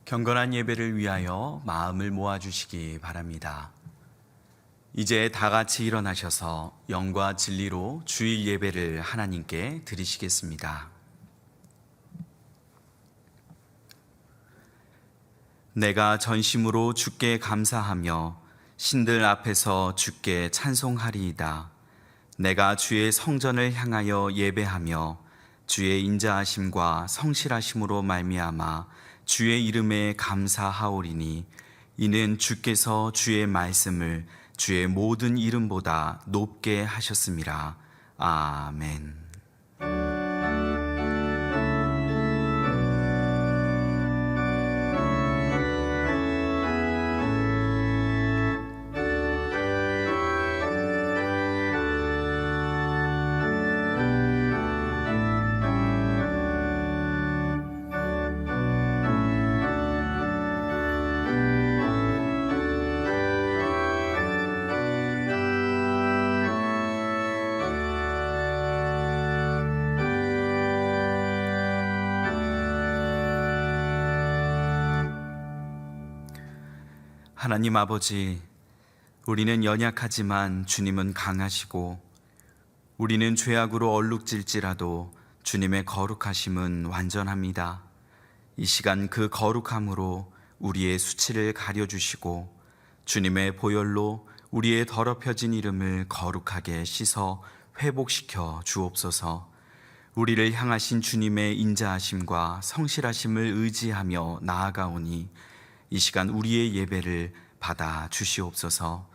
경건한 예배를 위하여 마음을 모아주시기 바랍니다. 이제 다 같이 일어나셔서 영과 진리로 주일 예배를 하나님께 드리시겠습니다. 내가 전심으로 주께 감사하며 신들 앞에서 주께 찬송하리이다. 내가 주의 성전을 향하여 예배하며 주의 인자하심과 성실하심으로 말미암아 주의 이름에 감사하오리니 이는 주께서 주의 말씀을 주의 모든 이름보다 높게 하셨음이라. 아멘. 하나님 아버지, 우리는 연약하지만 주님은 강하시고 우리는 죄악으로 얼룩질지라도 주님의 거룩하심은 완전합니다. 이 시간 그 거룩함으로 우리의 수치를 가려주시고 주님의 보혈로 우리의 더럽혀진 이름을 거룩하게 씻어 회복시켜 주옵소서. 우리를 향하신 주님의 인자하심과 성실하심을 의지하며 나아가오니 이 시간 우리의 예배를 받아 주시옵소서.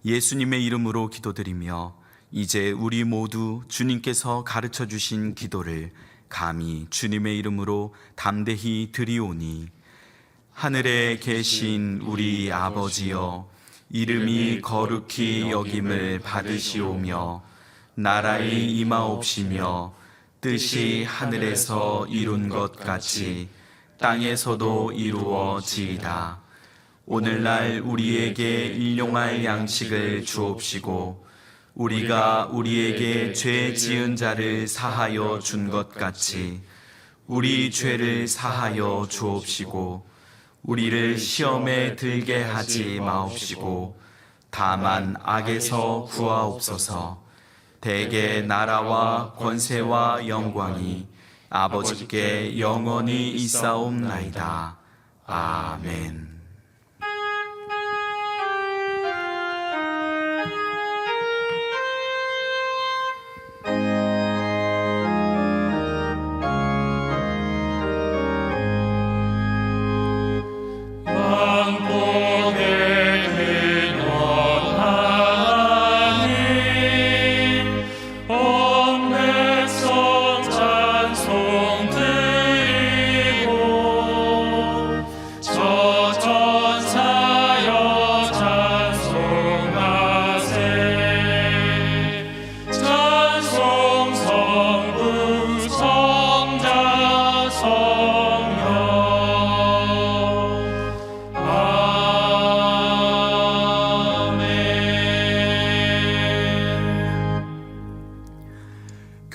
예수님의 이름으로 기도드리며 이제 우리 모두 주님께서 가르쳐 주신 기도를 감히 주님의 이름으로 담대히 드리오니, 하늘에 계신 우리 아버지여, 이름이 거룩히 여김을 받으시오며 나라의 임하옵시며 뜻이 하늘에서 이룬 것 같이 땅에서도 이루어지이다. 오늘날 우리에게 일용할 양식을 주옵시고 우리가 우리에게 죄 지은 자를 사하여 준 것 같이 우리 죄를 사하여 주옵시고 우리를 시험에 들게 하지 마옵시고 다만 악에서 구하옵소서. 대개 나라와 권세와 영광이 아버지께 영원히 있사옵나이다. 아멘.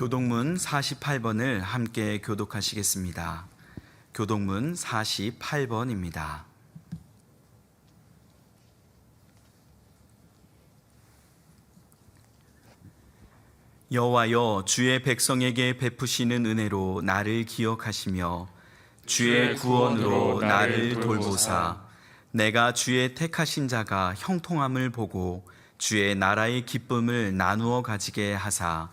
교독문 48번을 함께 교독하시겠습니다. 교독문 48번입니다. 여호와여, 주의 백성에게 베푸시는 은혜로 나를 기억하시며 주의 구원으로 나를 돌보사 내가 주의 택하신 자가 형통함을 보고 주의 나라의 기쁨을 나누어 가지게 하사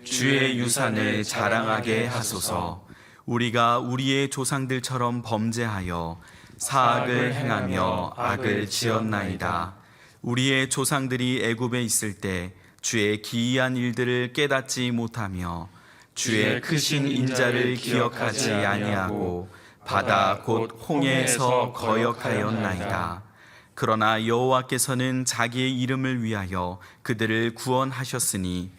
주의 유산을 자랑하게 하소서. 우리가 우리의 조상들처럼 범죄하여 사악을 행하며 악을 지었나이다. 우리의 조상들이 애굽에 있을 때 주의 기이한 일들을 깨닫지 못하며 주의 크신 인자를 기억하지 아니하고 바다 곧 홍해에서 거역하였나이다. 그러나 여호와께서는 자기의 이름을 위하여 그들을 구원하셨으니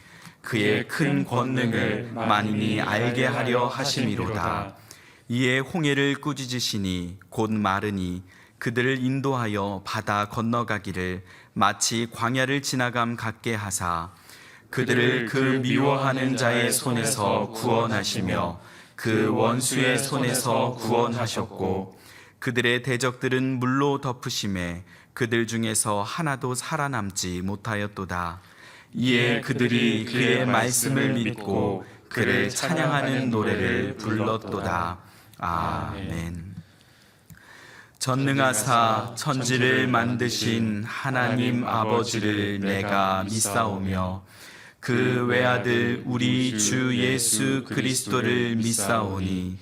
그의 큰 권능을 만인이 알게 하려 하심이로다. 이에 홍해를 꾸짖으시니 곧 마르니 그들을 인도하여 바다 건너가기를 마치 광야를 지나감 같게 하사 그들을 그 미워하는 자의 손에서 구원하시며 그 원수의 손에서 구원하셨고 그들의 대적들은 물로 덮으심에 그들 중에서 하나도 살아남지 못하였도다. 이에 그들이 그의 말씀을 믿고 그를 찬양하는 노래를 불렀도다. 아멘. 전능하사 천지를 만드신 하나님 아버지를 내가 믿사오며 그 외아들 우리 주 예수 그리스도를 믿사오니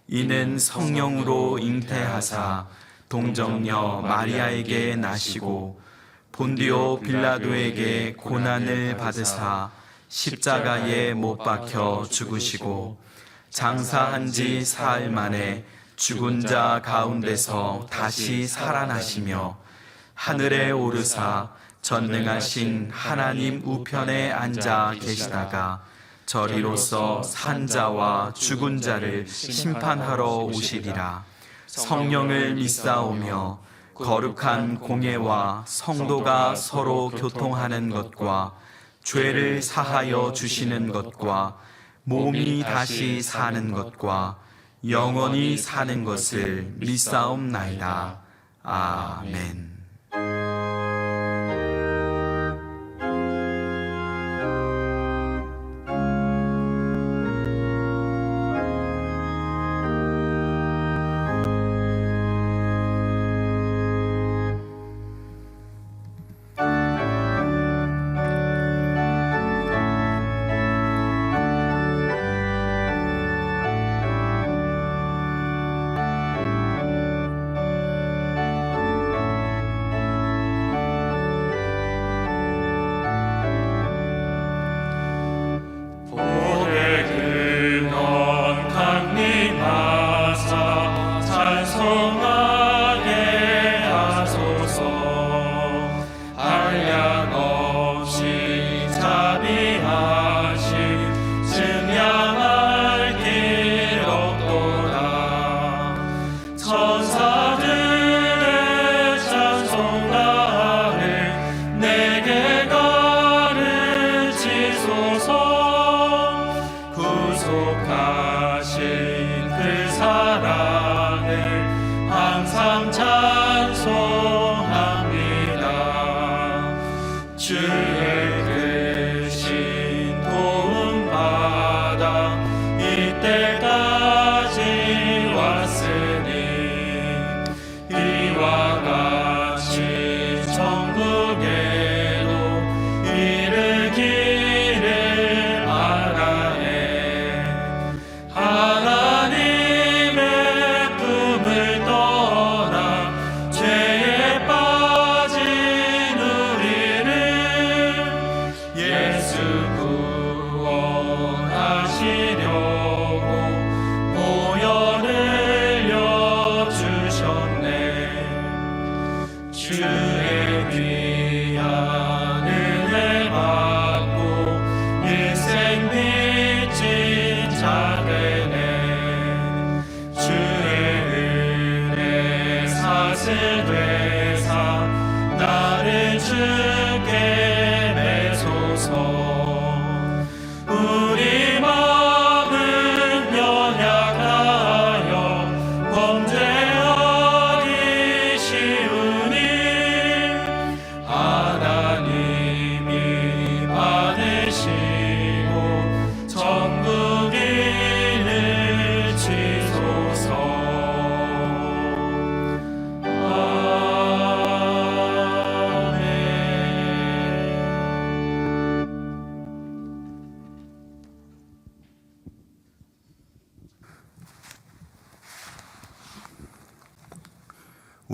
이는 성령으로 잉태하사 동정녀 마리아에게 나시고 본디오 빌라도에게 고난을 받으사 십자가에 못 박혀 죽으시고 장사한 지 사흘 만에 죽은 자 가운데서 다시 살아나시며 하늘에 오르사 전능하신 하나님 우편에 앉아 계시다가 저리로서 산 자와 죽은 자를 심판하러 오시리라. 성령을 믿사오며 거룩한 공예와 성도가 서로 교통하는 것과 죄를 사하여 주시는 것과 몸이 다시 사는 것과 영원히 사는 것을 믿사옵나이다. 아멘.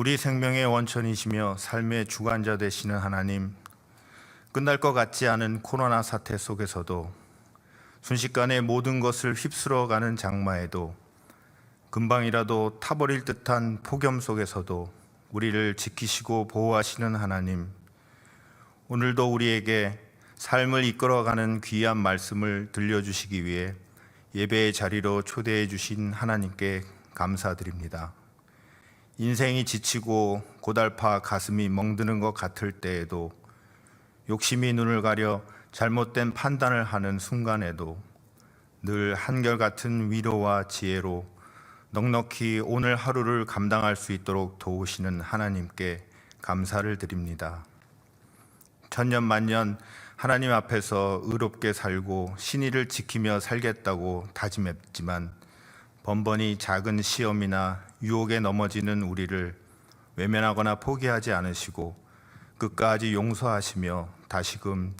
우리 생명의 원천이시며 삶의 주관자 되시는 하나님, 끝날 것 같지 않은 코로나 사태 속에서도 순식간에 모든 것을 휩쓸어가는 장마에도 금방이라도 타버릴 듯한 폭염 속에서도 우리를 지키시고 보호하시는 하나님, 오늘도 우리에게 삶을 이끌어가는 귀한 말씀을 들려주시기 위해 예배의 자리로 초대해 주신 하나님께 감사드립니다. 인생이 지치고 고달파 가슴이 멍드는 것 같을 때에도, 욕심이 눈을 가려 잘못된 판단을 하는 순간에도 늘 한결같은 위로와 지혜로 넉넉히 오늘 하루를 감당할 수 있도록 도우시는 하나님께 감사를 드립니다. 천년 만년 하나님 앞에서 의롭게 살고 신의를 지키며 살겠다고 다짐했지만 번번이 작은 시험이나 유혹에 넘어지는 우리를 외면하거나 포기하지 않으시고 끝까지 용서하시며 다시금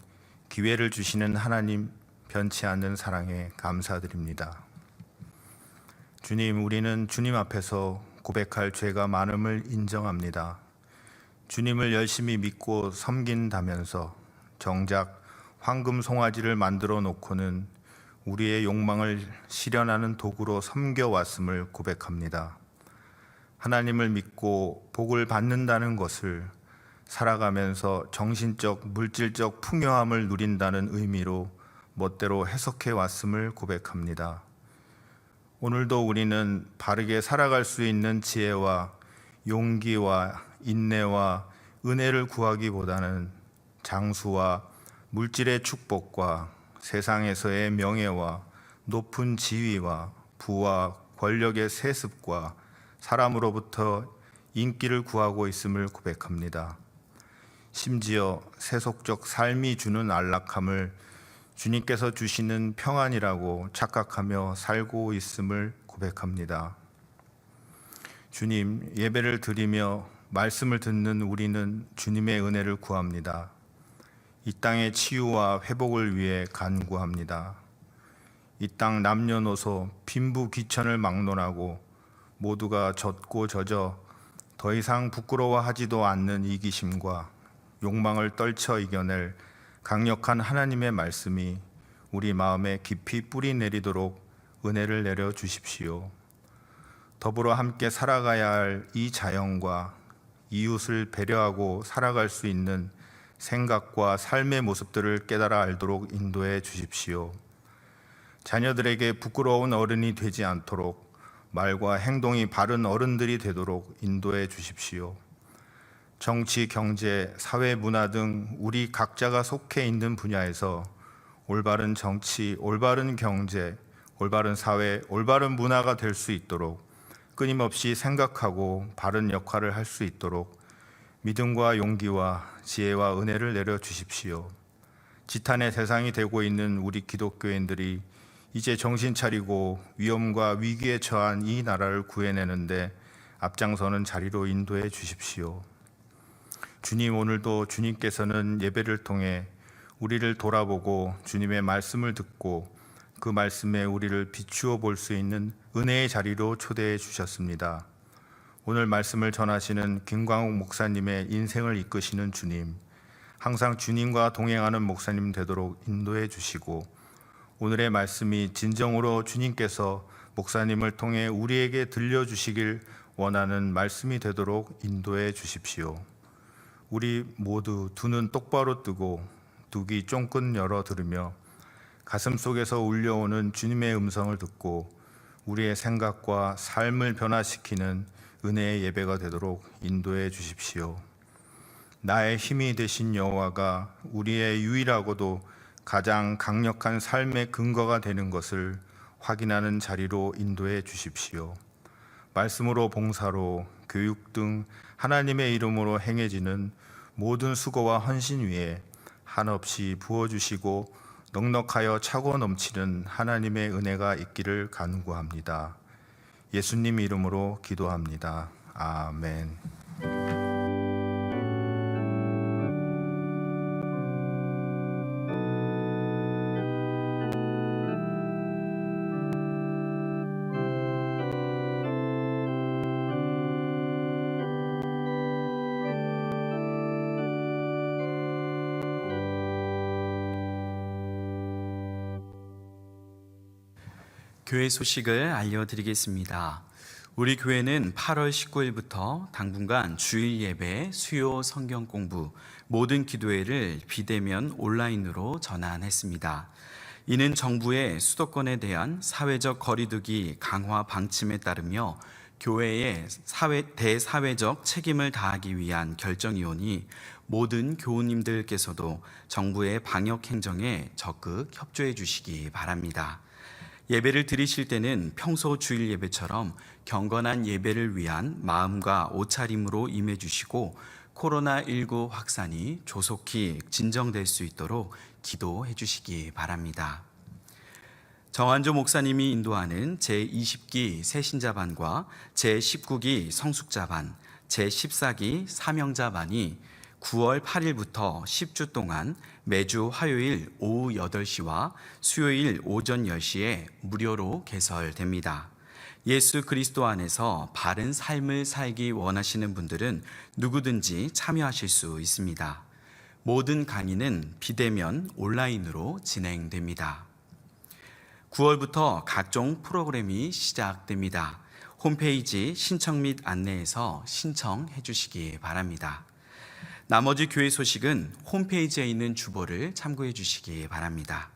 기회를 주시는 하나님 변치 않는 사랑에 감사드립니다. 주님, 우리는 주님 앞에서 고백할 죄가 많음을 인정합니다. 주님을 열심히 믿고 섬긴다면서 정작 황금 송아지를 만들어 놓고는 우리의 욕망을 실현하는 도구로 섬겨왔음을 고백합니다. 하나님을 믿고 복을 받는다는 것을 살아가면서 정신적, 물질적 풍요함을 누린다는 의미로 멋대로 해석해 왔음을 고백합니다. 오늘도 우리는 바르게 살아갈 수 있는 지혜와 용기와 인내와 은혜를 구하기보다는 장수와 물질의 축복과 세상에서의 명예와 높은 지위와 부와 권력의 세습과 사람으로부터 인기를 구하고 있음을 고백합니다. 심지어 세속적 삶이 주는 안락함을 주님께서 주시는 평안이라고 착각하며 살고 있음을 고백합니다. 주님, 예배를 드리며 말씀을 듣는 우리는 주님의 은혜를 구합니다. 이 땅의 치유와 회복을 위해 간구합니다. 이 땅 남녀노소 빈부귀천을 막론하고 모두가 젖고 젖어 더 이상 부끄러워하지도 않는 이기심과 욕망을 떨쳐 이겨낼 강력한 하나님의 말씀이 우리 마음에 깊이 뿌리 내리도록 은혜를 내려 주십시오. 더불어 함께 살아가야 할 이 자연과 이웃을 배려하고 살아갈 수 있는 생각과 삶의 모습들을 깨달아 알도록 인도해 주십시오. 자녀들에게 부끄러운 어른이 되지 않도록 말과 행동이 바른 어른들이 되도록 인도해 주십시오. 정치, 경제, 사회, 문화 등 우리 각자가 속해 있는 분야에서 올바른 정치, 올바른 경제, 올바른 사회, 올바른 문화가 될 수 있도록 끊임없이 생각하고 바른 역할을 할 수 있도록 믿음과 용기와 지혜와 은혜를 내려 주십시오. 지탄의 대상이 되고 있는 우리 기독교인들이 이제 정신 차리고 위험과 위기에 처한 이 나라를 구해내는데 앞장서는 자리로 인도해 주십시오. 주님, 오늘도 주님께서는 예배를 통해 우리를 돌아보고 주님의 말씀을 듣고 그 말씀에 우리를 비추어 볼 수 있는 은혜의 자리로 초대해 주셨습니다. 오늘 말씀을 전하시는 김광욱 목사님의 인생을 이끄시는 주님, 항상 주님과 동행하는 목사님 되도록 인도해 주시고 오늘의 말씀이 진정으로 주님께서 목사님을 통해 우리에게 들려주시길 원하는 말씀이 되도록 인도해 주십시오. 우리 모두 두 눈 똑바로 뜨고 두 귀 쫑긋 열어 들으며 가슴 속에서 울려오는 주님의 음성을 듣고 우리의 생각과 삶을 변화시키는 은혜의 예배가 되도록 인도해 주십시오. 나의 힘이 되신 여호와가 우리의 유일하고도 가장 강력한 삶의 근거가 되는 것을 확인하는 자리로 인도해 주십시오. 말씀으로 봉사로 교육 등 하나님의 이름으로 행해지는 모든 수고와 헌신 위에 한없이 부어주시고 넉넉하여 차고 넘치는 하나님의 은혜가 있기를 간구합니다. 예수님 이름으로 기도합니다. 아멘. 교회 소식을 알려드리겠습니다. 우리 교회는 8월 19일부터 당분간 주일 예배, 수요 성경 공부, 모든 기도회를 비대면 온라인으로 전환했습니다. 이는 정부의 수도권에 대한 사회적 거리두기 강화 방침에 따르며 교회의 대사회적 책임을 다하기 위한 결정이오니 모든 교우님들께서도 정부의 방역 행정에 적극 협조해 주시기 바랍니다. 예배를 드리실 때는 평소 주일 예배처럼 경건한 예배를 위한 마음과 옷차림으로 임해 주시고 코로나19 확산이 조속히 진정될 수 있도록 기도해 주시기 바랍니다. 정한조 목사님이 인도하는 제20기 새신자반과 제19기 성숙자반, 제14기 사명자반이 9월 8일부터 10주 동안 매주 화요일 오후 8시와 수요일 오전 10시에 무료로 개설됩니다. 예수 그리스도 안에서 바른 삶을 살기 원하시는 분들은 누구든지 참여하실 수 있습니다. 모든 강의는 비대면 온라인으로 진행됩니다. 9월부터 각종 프로그램이 시작됩니다. 홈페이지 신청 및 안내에서 신청해 주시기 바랍니다. 나머지 교회 소식은 홈페이지에 있는 주보를 참고해 주시기 바랍니다.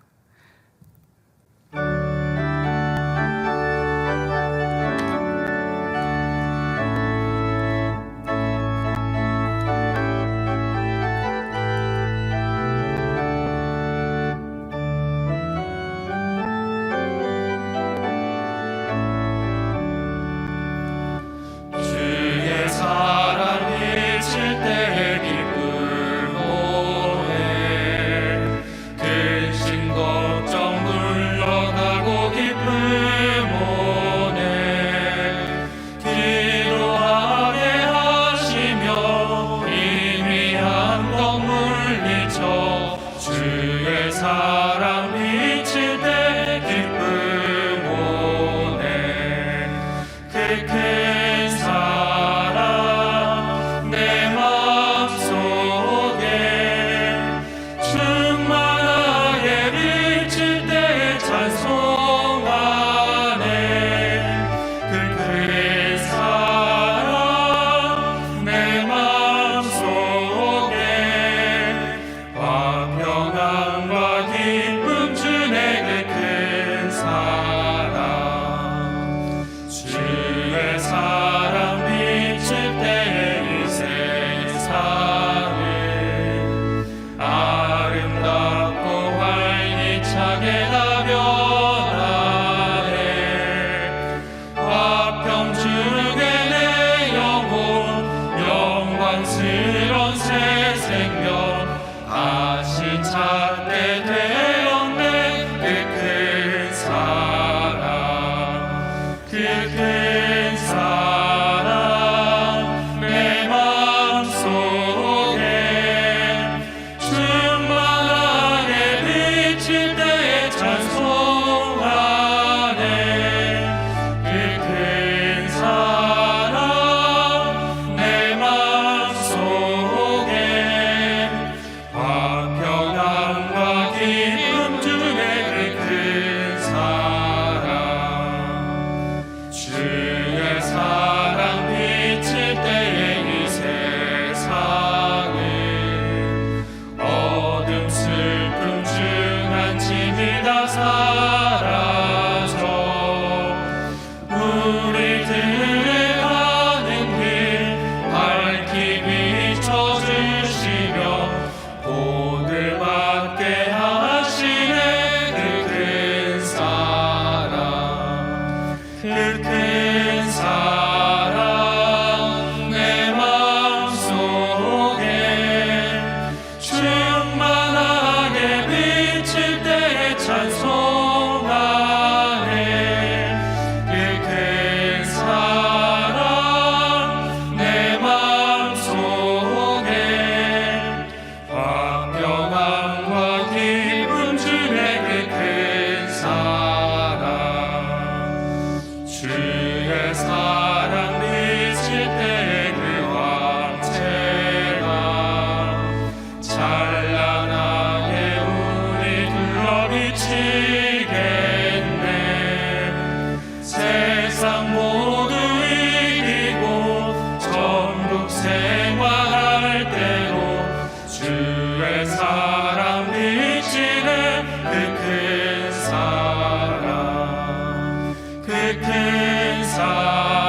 큰 사랑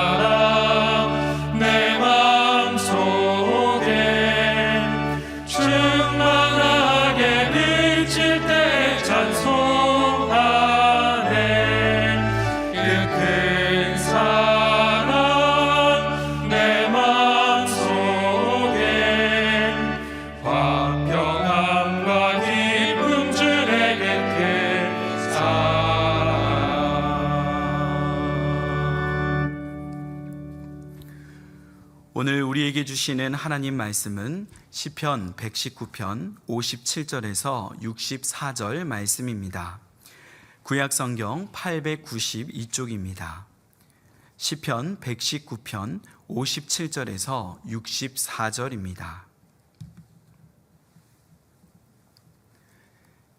오늘 우리에게 주시는 하나님 말씀은 시편 119편 57절에서 64절 말씀입니다. 구약 성경 892쪽입니다. 시편 119편 57절에서 64절입니다.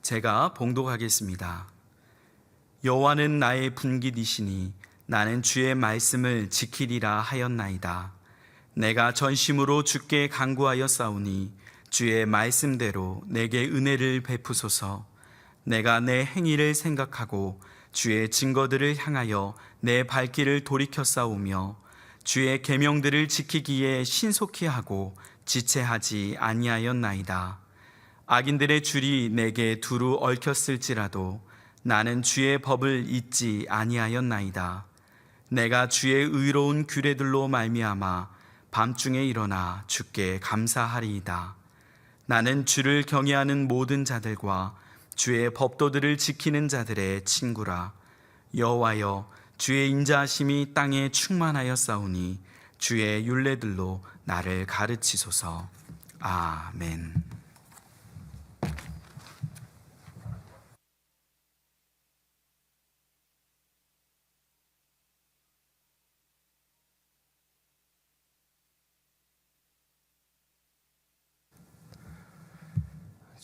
제가 봉독하겠습니다. 여호와는 나의 분깃이시니 나는 주의 말씀을 지키리라 하였나이다. 내가 전심으로 주께 간구하였사오니 주의 말씀대로 내게 은혜를 베푸소서. 내가 내 행위를 생각하고 주의 증거들을 향하여 내 발길을 돌이켰사오며 주의 계명들을 지키기에 신속히 하고 지체하지 아니하였나이다. 악인들의 줄이 내게 두루 얽혔을지라도 나는 주의 법을 잊지 아니하였나이다. 내가 주의 의로운 규례들로 말미암아 밤중에 일어나 주께 감사하리이다. 나는 주를 경외하는 모든 자들과 주의 법도들을 지키는 자들의 친구라. 여호와여, 주의 인자하심이 땅에 충만하였사오니 주의 율례들로 나를 가르치소서. 아멘.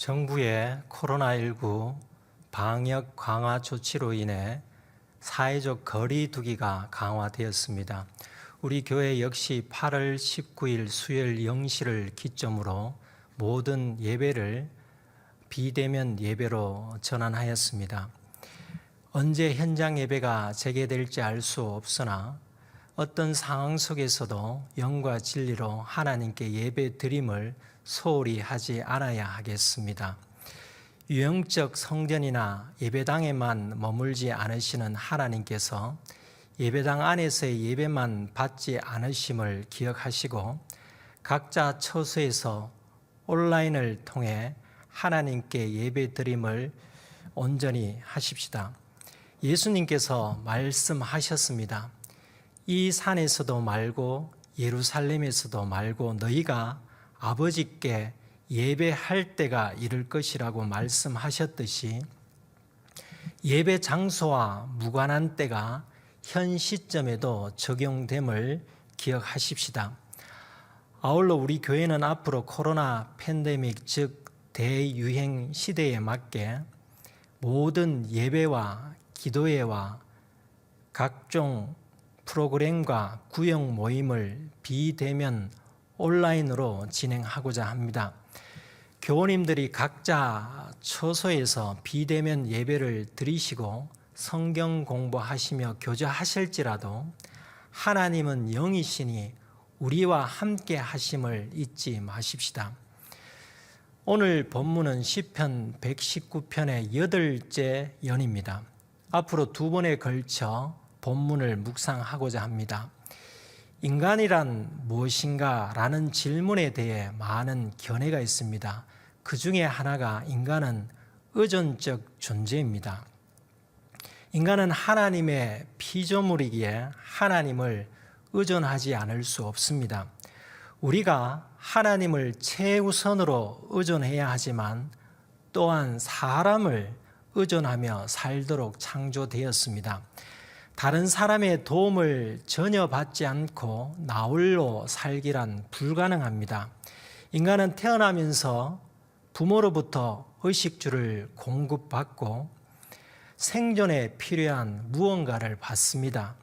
정부의 코로나19 방역 강화 조치로 인해 사회적 거리 두기가 강화되었습니다. 우리 교회 역시 8월 19일 수요일 0시를 기점으로 모든 예배를 비대면 예배로 전환하였습니다. 언제 현장 예배가 재개될지 알 수 없으나 어떤 상황 속에서도 영과 진리로 하나님께 예배 드림을 소홀히 하지 않아야 하겠습니다. 유형적 성전이나 예배당에만 머물지 않으시는 하나님께서 예배당 안에서의 예배만 받지 않으심을 기억하시고 각자 처소에서 온라인을 통해 하나님께 예배 드림을 온전히 하십시다. 예수님께서 말씀하셨습니다. 이 산에서도 말고 예루살렘에서도 말고 너희가 아버지께 예배할 때가 이를 것이라고 말씀하셨듯이 예배 장소와 무관한 때가 현 시점에도 적용됨을 기억하십시다. 아울러 우리 교회는 앞으로 코로나 팬데믹 즉 대유행 시대에 맞게 모든 예배와 기도회와 각종 프로그램과 구역 모임을 비대면 온라인으로 진행하고자 합니다. 교우님들이 각자 처소에서 비대면 예배를 드리시고 성경 공부하시며 교제하실지라도 하나님은 영이시니 우리와 함께 하심을 잊지 마십시다. 오늘 본문은 시편 119편의 8째 연입니다. 앞으로 2번에 걸쳐 본문을 묵상하고자 합니다. 인간이란 무엇인가? 라는 질문에 대해 많은 견해가 있습니다. 그 중에 하나가 인간은 의존적 존재입니다. 인간은 하나님의 피조물이기에 하나님을 의존하지 않을 수 없습니다. 우리가 하나님을 최우선으로 의존해야 하지만 또한 사람을 의존하며 살도록 창조되었습니다. 다른 사람의 도움을 전혀 받지 않고 나홀로 살기란 불가능합니다. 인간은 태어나면서 부모로부터 의식주를 공급받고 생존에 필요한 무언가를 받습니다.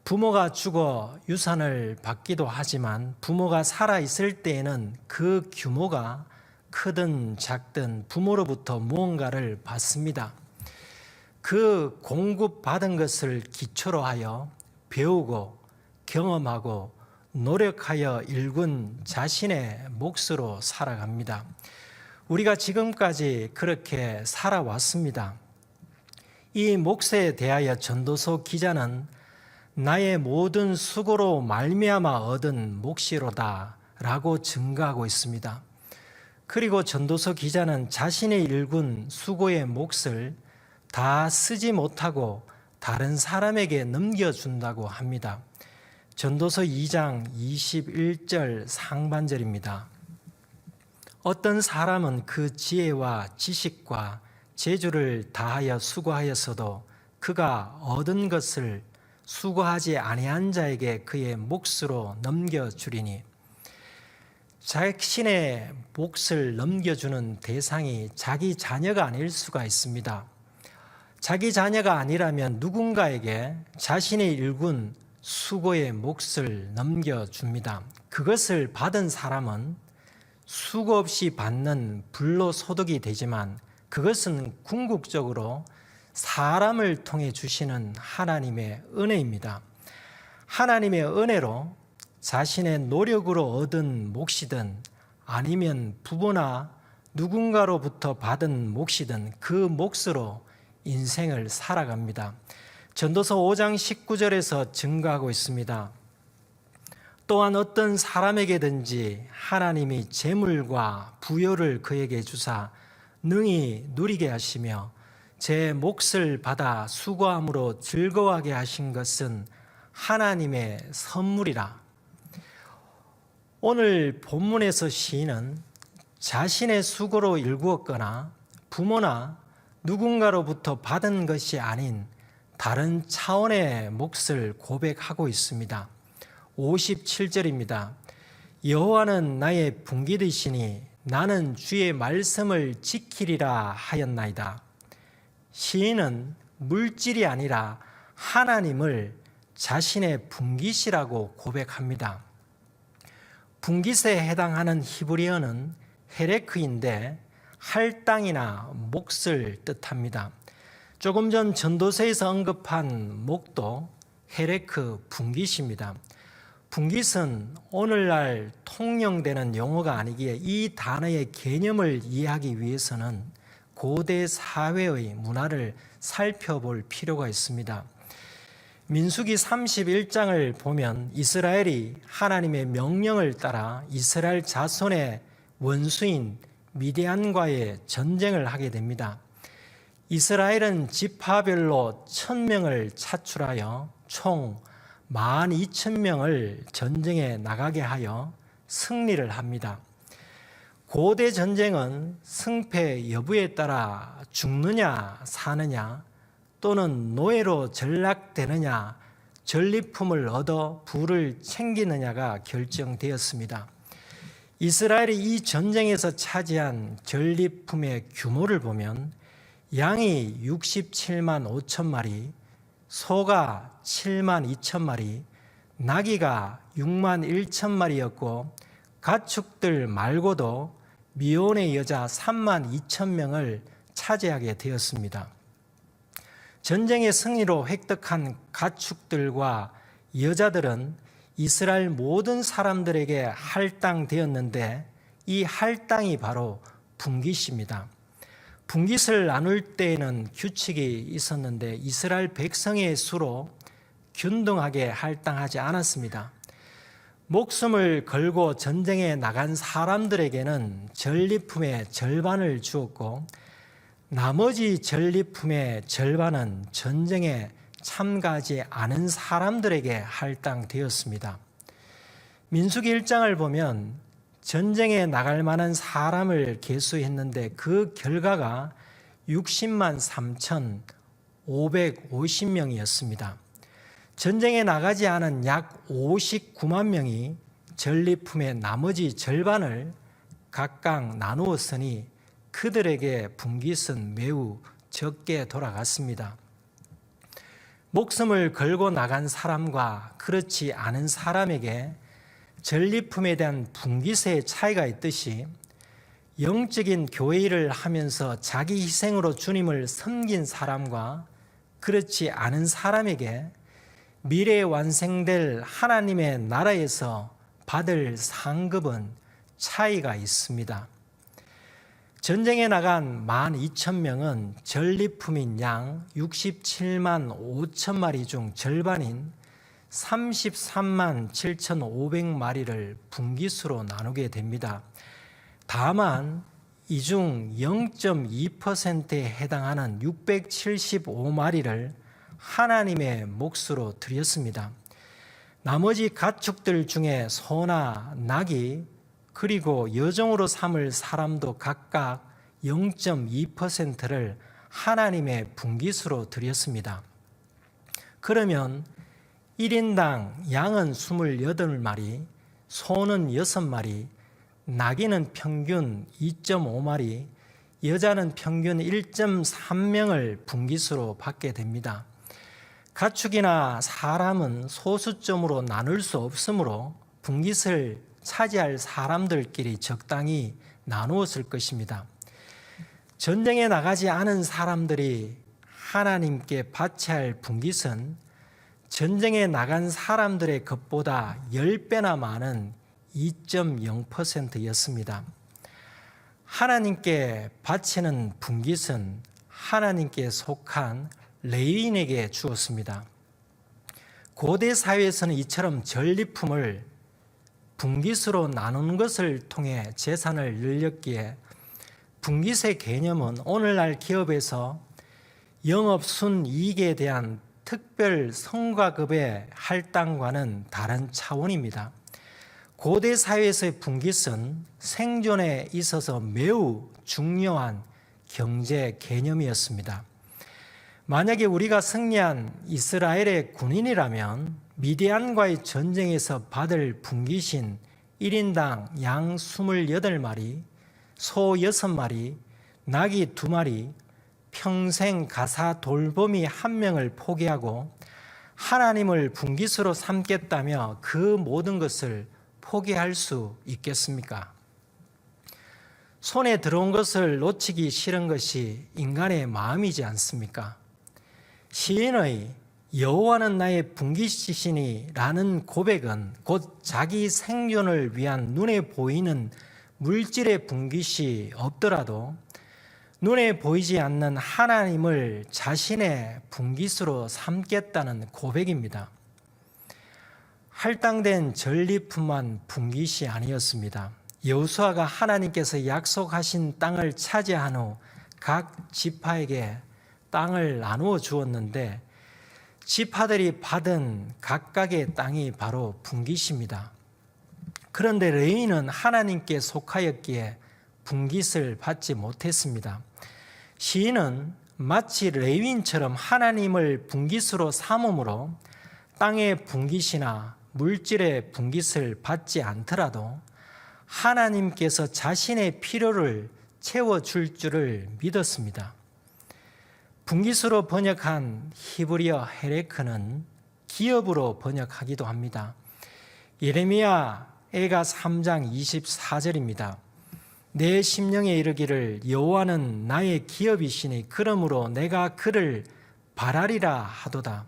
부모가 죽어 유산을 받기도 하지만 부모가 살아있을 때에는 그 규모가 크든 작든 부모로부터 무언가를 받습니다. 그 공급받은 것을 기초로 하여 배우고 경험하고 노력하여 일군 자신의 몫으로 살아갑니다. 우리가 지금까지 그렇게 살아왔습니다. 이 몫에 대하여 전도서 기자는 나의 모든 수고로 말미암아 얻은 몫이로다 라고 증거하고 있습니다. 그리고 전도서 기자는 자신의 일군 수고의 몫을 다 쓰지 못하고 다른 사람에게 넘겨준다고 합니다. 전도서 2장 21절 상반절입니다. 어떤 사람은 그 지혜와 지식과 재주를 다하여 수고하였어도 그가 얻은 것을 수고하지 아니한 자에게 그의 몫으로 넘겨주리니, 자신의 몫을 넘겨주는 대상이 자기 자녀가 아닐 수가 있습니다. 자기 자녀가 아니라면 누군가에게 자신의 일군 수고의 몫을 넘겨줍니다. 그것을 받은 사람은 수고 없이 받는 불로소득이 되지만 그것은 궁극적으로 사람을 통해 주시는 하나님의 은혜입니다. 하나님의 은혜로 자신의 노력으로 얻은 몫이든 아니면 부모나 누군가로부터 받은 몫이든 그 몫으로 인생을 살아갑니다. 전도서 5장 19절에서 증거하고 있습니다. 또한 어떤 사람에게든지 하나님이 재물과 부요를 그에게 주사 능히 누리게 하시며 제 몫을 받아 수고함으로 즐거워하게 하신 것은 하나님의 선물이라. 오늘 본문에서 시인은 자신의 수고로 일구었거나 부모나 누군가로부터 받은 것이 아닌 다른 차원의 몫을 고백하고 있습니다. 57절입니다. 여호와는 나의 분기드시니 나는 주의 말씀을 지키리라 하였나이다. 시인은 물질이 아니라 하나님을 자신의 분깃이라고 고백합니다. 분깃에 해당하는 히브리어는 헤레크인데 할당이나 몫을 뜻합니다. 조금 전 전도서에서 언급한 목도 헤레크 분깃입니다. 분깃은 오늘날 통용되는 용어가 아니기에 이 단어의 개념을 이해하기 위해서는 고대 사회의 문화를 살펴볼 필요가 있습니다. 민수기 31장을 보면 이스라엘이 하나님의 명령을 따라 이스라엘 자손의 원수인 미디안과의 전쟁을 하게 됩니다. 이스라엘은 지파별로 1000명을 차출하여 총 12,000명을 전쟁에 나가게 하여 승리를 합니다. 고대 전쟁은 승패 여부에 따라 죽느냐 사느냐 또는 노예로 전락되느냐 전리품을 얻어 부를 챙기느냐가 결정되었습니다. 이스라엘이 이 전쟁에서 차지한 전리품의 규모를 보면 양이 67만 5천 마리, 소가 7만 2천 마리, 나귀가 6만 1천 마리였고 가축들 말고도 미혼의 여자 3만 2천 명을 차지하게 되었습니다. 전쟁의 승리로 획득한 가축들과 여자들은 이스라엘 모든 사람들에게 할당되었는데 이 할당이 바로 분깃입니다. 분깃을 나눌 때에는 규칙이 있었는데 이스라엘 백성의 수로 균등하게 할당하지 않았습니다. 목숨을 걸고 전쟁에 나간 사람들에게는 전리품의 절반을 주었고 나머지 전리품의 절반은 전쟁에 참가하지 않은 사람들에게 할당되었습니다. 민수기 1장을 보면 전쟁에 나갈 만한 사람을 계수했는데 그 결과가 60만 3,550명이었습니다. 전쟁에 나가지 않은 약 59만 명이 전리품의 나머지 절반을 각각 나누었으니 그들에게 분깃은 매우 적게 돌아갔습니다. 목숨을 걸고 나간 사람과 그렇지 않은 사람에게 전리품에 대한 분깃의 차이가 있듯이 영적인 교회 일을 하면서 자기 희생으로 주님을 섬긴 사람과 그렇지 않은 사람에게 미래에 완성될 하나님의 나라에서 받을 상급은 차이가 있습니다. 전쟁에 나간 12,000명은 전리품인 양 67만 5천 마리 중 절반인 33만 7,500마리를 분깃으로 나누게 됩니다. 다만 이 중 0.2%에 해당하는 675마리를 하나님의 몫으로 드렸습니다. 나머지 가축들 중에 소나 나귀 그리고 여종으로 삼을 사람도 각각 0.2%를 하나님의 분깃으로 드렸습니다. 그러면 1인당 양은 28마리, 소는 6마리, 나귀는 평균 2.5마리, 여자는 평균 1.3명을 분깃으로 받게 됩니다. 가축이나 사람은 소수점으로 나눌 수 없으므로 분깃을 차지할 사람들끼리 적당히 나누었을 것입니다. 전쟁에 나가지 않은 사람들이 하나님께 바쳐야 할 분깃은 전쟁에 나간 사람들의 것보다 10배나 많은 2.0%였습니다. 하나님께 바치는 분깃은 하나님께 속한 레위인에게 주었습니다. 고대 사회에서는 이처럼 전리품을 분깃으로 나누는 것을 통해 재산을 늘렸기에 분깃의 개념은 오늘날 기업에서 영업 순이익에 대한 특별 성과급의 할당과는 다른 차원입니다. 고대 사회에서의 분깃은 생존에 있어서 매우 중요한 경제 개념이었습니다. 만약에 우리가 승리한 이스라엘의 군인이라면 미디안과의 전쟁에서 받을 분깃인 1인당 양 28마리, 소 6마리, 나귀 2마리, 평생 가사 돌보미 1명을 포기하고 하나님을 분깃으로 삼겠다며 그 모든 것을 포기할 수 있겠습니까? 손에 들어온 것을 놓치기 싫은 것이 인간의 마음이지 않습니까? 시인의 여호와는 나의 분깃이시니 라는 고백은 곧 자기 생존을 위한 눈에 보이는 물질의 분깃이 없더라도 눈에 보이지 않는 하나님을 자신의 분깃으로 삼겠다는 고백입니다. 할당된 전리품만 분깃이 아니었습니다. 여호수아가 하나님께서 약속하신 땅을 차지한 후 각 지파에게 땅을 나누어 주었는데 지파들이 받은 각각의 땅이 바로 분깃입니다. 그런데 레위인은 하나님께 속하였기에 분깃을 받지 못했습니다. 시인은 마치 레위인처럼 하나님을 분깃으로 삼음으로 땅의 분깃이나 물질의 분깃을 받지 않더라도 하나님께서 자신의 필요를 채워줄 줄을 믿었습니다. 분깃으로 번역한 히브리어 헤레크는 기업으로 번역하기도 합니다. 예레미야 애가 3장 24절입니다. 내 심령에 이르기를 여호와는 나의 기업이시니 그러므로 내가 그를 바라리라 하도다.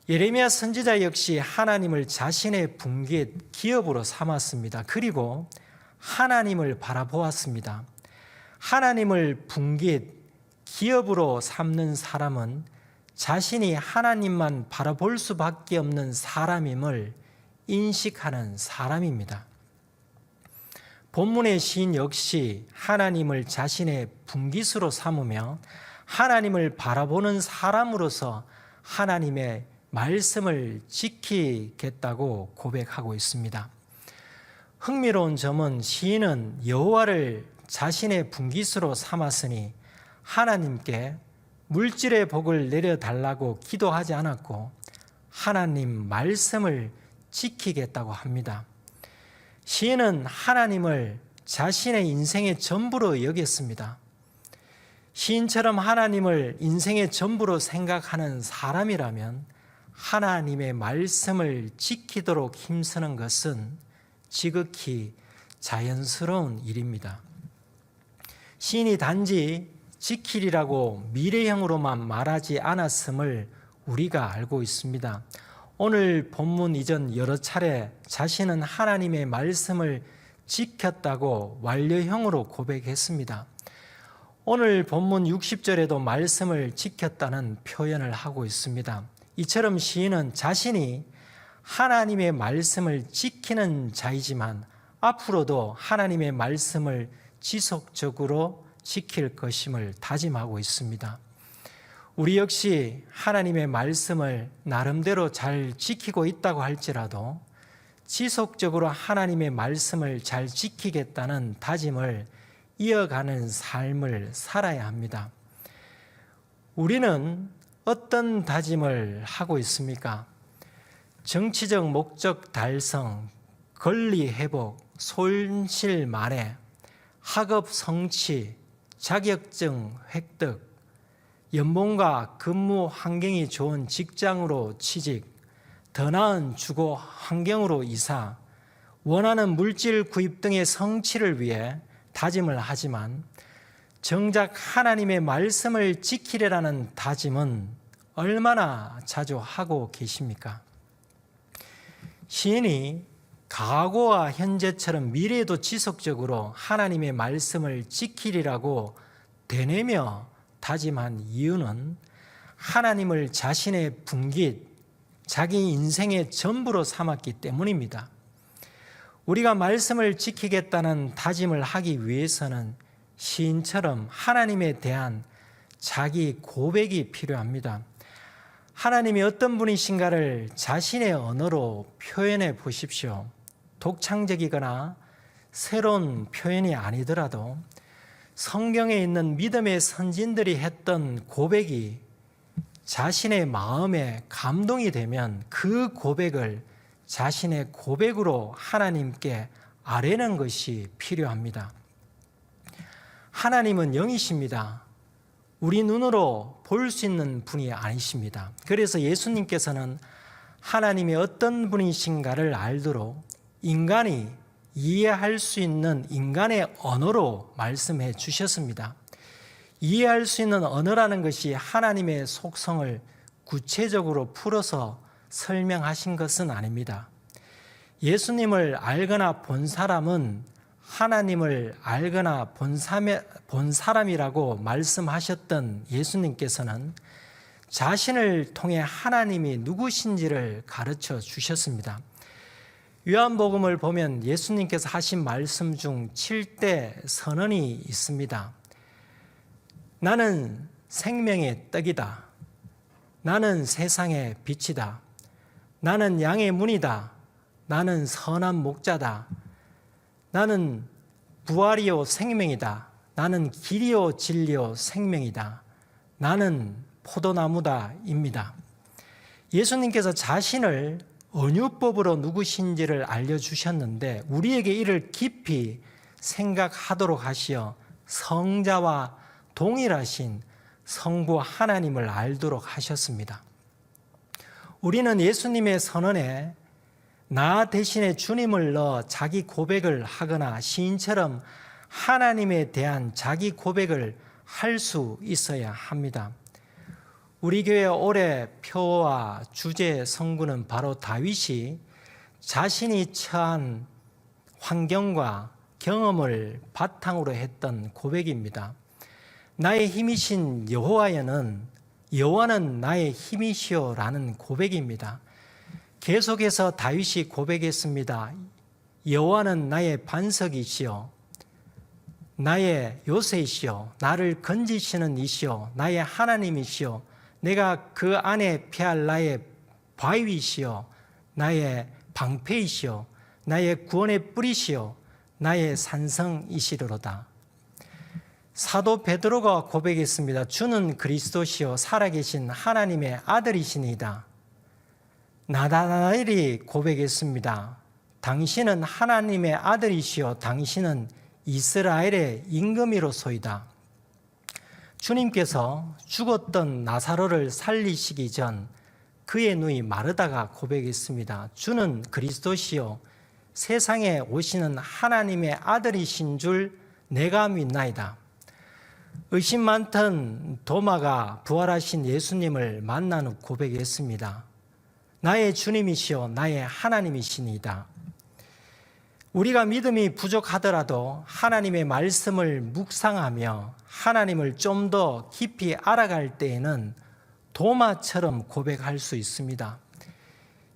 예레미야 선지자 역시 하나님을 자신의 분깃, 기업으로 삼았습니다. 그리고 하나님을 바라보았습니다. 하나님을 분깃, 기업으로 삼는 사람은 자신이 하나님만 바라볼 수밖에 없는 사람임을 인식하는 사람입니다. 본문의 시인 역시 하나님을 자신의 분깃으로 삼으며 하나님을 바라보는 사람으로서 하나님의 말씀을 지키겠다고 고백하고 있습니다. 흥미로운 점은 시인은 여호와를 자신의 분깃으로 삼았으니 하나님께 물질의 복을 내려달라고 기도하지 않았고 하나님 말씀을 지키겠다고 합니다. 시인은 하나님을 자신의 인생의 전부로 여겼습니다. 시인처럼 하나님을 인생의 전부로 생각하는 사람이라면 하나님의 말씀을 지키도록 힘쓰는 것은 지극히 자연스러운 일입니다. 시인이 단지 지키리라고 미래형으로만 말하지 않았음을 우리가 알고 있습니다. 오늘 본문 이전 여러 차례 자신은 하나님의 말씀을 지켰다고 완료형으로 고백했습니다. 오늘 본문 60절에도 말씀을 지켰다는 표현을 하고 있습니다. 이처럼 시인은 자신이 하나님의 말씀을 지키는 자이지만 앞으로도 하나님의 말씀을 지속적으로 지킬 것임을 다짐하고 있습니다. 우리 역시 하나님의 말씀을 나름대로 잘 지키고 있다고 할지라도 지속적으로 하나님의 말씀을 잘 지키겠다는 다짐을 이어가는 삶을 살아야 합니다. 우리는 어떤 다짐을 하고 있습니까? 정치적 목적 달성, 권리 회복, 손실 만회, 학업 성취, 자격증 획득, 연봉과 근무 환경이 좋은 직장으로 취직, 더 나은 주거 환경으로 이사, 원하는 물질 구입 등의 성취를 위해 다짐을 하지만 정작 하나님의 말씀을 지키려라는 다짐은 얼마나 자주 하고 계십니까? 시인이 과거와 현재처럼 미래에도 지속적으로 하나님의 말씀을 지키리라고 되뇌며 다짐한 이유는 하나님을 자신의 분깃, 자기 인생의 전부로 삼았기 때문입니다. 우리가 말씀을 지키겠다는 다짐을 하기 위해서는 시인처럼 하나님에 대한 자기 고백이 필요합니다. 하나님이 어떤 분이신가를 자신의 언어로 표현해 보십시오. 독창적이거나 새로운 표현이 아니더라도 성경에 있는 믿음의 선진들이 했던 고백이 자신의 마음에 감동이 되면 그 고백을 자신의 고백으로 하나님께 아뢰는 것이 필요합니다. 하나님은 영이십니다. 우리 눈으로 볼 수 있는 분이 아니십니다. 그래서 예수님께서는 하나님이 어떤 분이신가를 알도록 인간이 이해할 수 있는 인간의 언어로 말씀해 주셨습니다. 이해할 수 있는 언어라는 것이 하나님의 속성을 구체적으로 풀어서 설명하신 것은 아닙니다. 예수님을 알거나 본 사람은 하나님을 알거나 본 사람이라고 말씀하셨던 예수님께서는 자신을 통해 하나님이 누구신지를 가르쳐 주셨습니다. 요한복음을 보면 예수님께서 하신 말씀 중 7대 선언이 있습니다. 나는 생명의 떡이다. 나는 세상의 빛이다. 나는 양의 문이다. 나는 선한 목자다. 나는 부활이요 생명이다. 나는 길이요 진리요 생명이다. 나는 포도나무다입니다. 예수님께서 자신을 언유법으로 누구신지를 알려주셨는데 우리에게 이를 깊이 생각하도록 하시어 성자와 동일하신 성부 하나님을 알도록 하셨습니다. 우리는 예수님의 선언에 나 대신에 주님을 넣어 자기 고백을 하거나 시인처럼 하나님에 대한 자기 고백을 할 수 있어야 합니다. 우리 교회 올해 표어와 주제 성구는 바로 다윗이 자신이 처한 환경과 경험을 바탕으로 했던 고백입니다. 나의 힘이신 여호와는 나의 힘이시오라는 고백입니다. 계속해서 다윗이 고백했습니다. 여호와는 나의 반석이시오, 나의 요새이시오, 나를 건지시는 이시오, 나의 하나님이시오, 내가 그 안에 피할 나의 바위이시오, 나의 방패이시오, 나의 구원의 뿌리시오, 나의 산성이시로다. 사도 베드로가 고백했습니다. 주는 그리스도시요 살아계신 하나님의 아들이시니이다. 나다나엘이 고백했습니다. 당신은 하나님의 아들이시요 당신은 이스라엘의 임금이로소이다. 주님께서 죽었던 나사로를 살리시기 전 그의 누이 마르다가 고백했습니다. 주는 그리스도시요 세상에 오시는 하나님의 아들이신 줄 내가 믿나이다. 의심 많던 도마가 부활하신 예수님을 만난 후 고백했습니다. 나의 주님이시요 나의 하나님이시니이다. 우리가 믿음이 부족하더라도 하나님의 말씀을 묵상하며 하나님을 좀 더 깊이 알아갈 때에는 도마처럼 고백할 수 있습니다.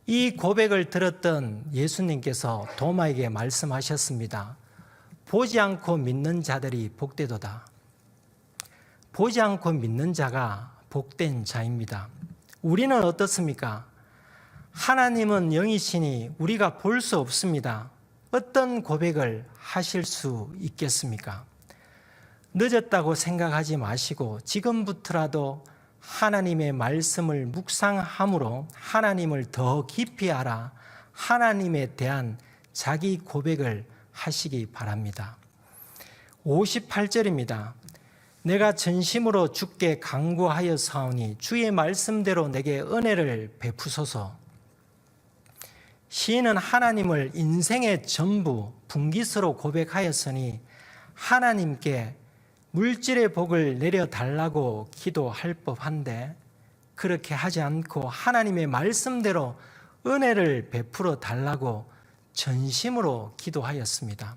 이 고백을 들었던 예수님께서 도마에게 말씀하셨습니다. 보지 않고 믿는 자들이 복되도다. 보지 않고 믿는 자가 복된 자입니다. 우리는 어떻습니까? 하나님은 영이시니 우리가 볼 수 없습니다. 어떤 고백을 하실 수 있겠습니까? 늦었다고 생각하지 마시고 지금부터라도 하나님의 말씀을 묵상함으로 하나님을 더 깊이 알아 하나님에 대한 자기 고백을 하시기 바랍니다. 58절입니다. 내가 전심으로 주께 간구하여사오니 주의 말씀대로 내게 은혜를 베푸소서. 시인은 하나님을 인생의 전부 분깃으로 고백하였으니 하나님께 물질의 복을 내려달라고 기도할 법한데 그렇게 하지 않고 하나님의 말씀대로 은혜를 베풀어 달라고 전심으로 기도하였습니다.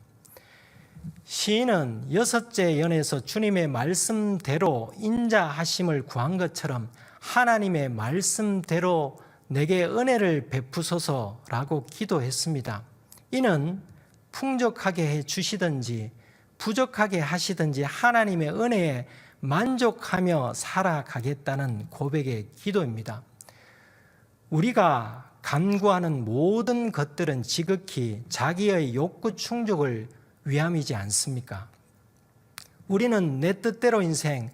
시인은 여섯째 연에서 주님의 말씀대로 인자하심을 구한 것처럼 하나님의 말씀대로 내게 은혜를 베푸소서라고 기도했습니다. 이는 풍족하게 해 주시든지 부족하게 하시든지 하나님의 은혜에 만족하며 살아가겠다는 고백의 기도입니다. 우리가 간구하는 모든 것들은 지극히 자기의 욕구 충족을 위함이지 않습니까? 우리는 내 뜻대로 인생,